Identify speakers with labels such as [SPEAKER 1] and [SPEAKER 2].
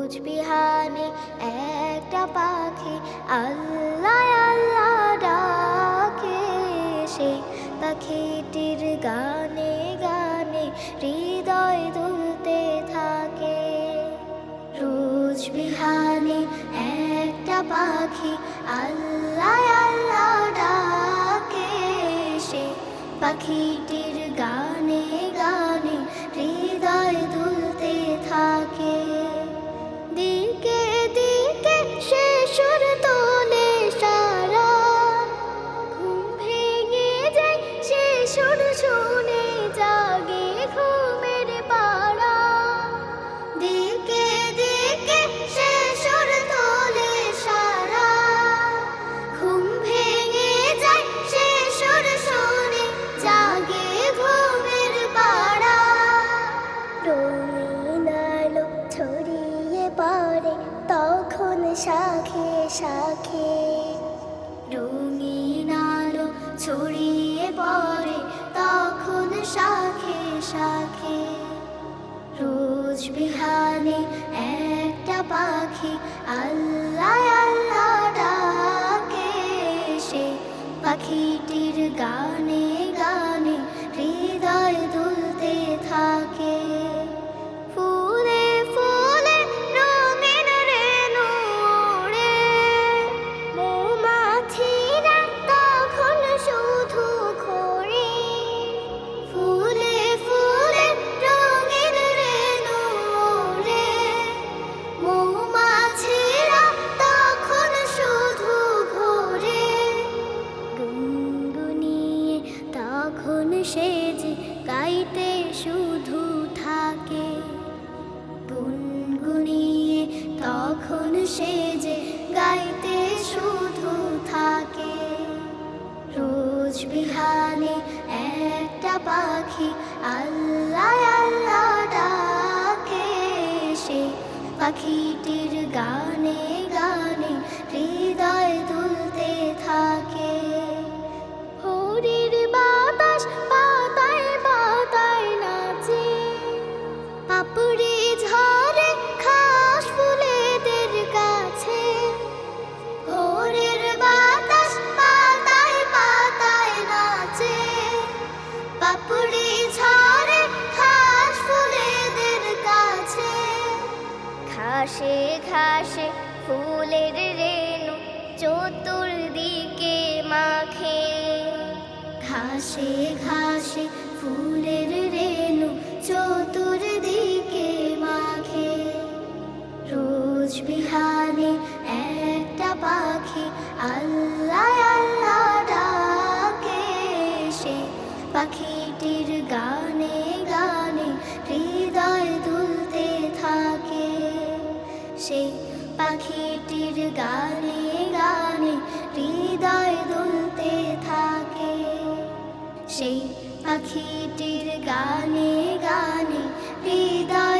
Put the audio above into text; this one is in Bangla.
[SPEAKER 1] রোজ বিহানে একটা পাখি আল্লাহ আল্লাহ ডাকে, সেই পাখিটির গানে গানে হৃদয় দুলতে থাকে। রোজ বিহানে একটা পাখি আল্লাহ আল্লাহ ডাকে, সেই পাখিটির গানে গানে হৃদয় দুলতে থাকে। দিকে দিকে সে সুর তোলে সারা, ঘুম ভেঙে যায় সে সুর শুনে জাগে ঘুমের পাড়া। দিকে দিকে সে সুর তোলে সারা, ঘুম ভেঙে যায় সে সুর শুনে জাগে ঘুমের পাড়া। রঙিন আলো ছড়িয়ে পড়ে তখন শাখে শাখে, রঙিন আলো ছড়িয়ে পড়ে তখন শাখে শাখে। রোজ বিহানে একটা পাখি আল্লাহ আল্লাহ ডাকে, সে পাখিটির গানে গানে হৃদয় দুলতে থাকে। ফুলে ফুলে রঙিন রেণু ওড়ে, মৌমাছিরা তখন শুধু ঘোরে। ফুলে ফুলে রঙিন রেণু ওড়ে, মৌমাছিরা তখন শুধু ঘোরে। গুনগুনিয়ে তখন সে যে গাইতে শুধু থাকে, গুনগুনিয়ে তখন সে যে গাইতে শুধু থাকে। রোজ বিহানে একটা পাখি আল্লাহ আল্লাহ ডাকে, সে পাখিটির গানে গানে হৃদয় দুলতে থাকে। ভোরের বাতাস পাতায় পাতায় নাচে, পাপড়ি ঝরে ঘাস ফুলেদের কাছে। ভোরের বাতাস পাতায় পাতায় নাচে, পাপড়ি ঝরে ঘাস ফুলেদের কাছে। ঘাসে ঘাসে ফুলের রেণু চতুর্দিকে মাখে, ঘাসে ঘাসে ফুলের রেণু চতুর্দিকে মাখে। রোজ বিহানে একটা পাখি আল্লাহ আল্লাহ ডাকে, সে পাখিটির গানে গানে হৃদয় দুলতে থাকে। সেই পাখিটির গানে গানে হৃদয় দুলতে থাকে। সেই পাখিটির গানে গানে হৃদয়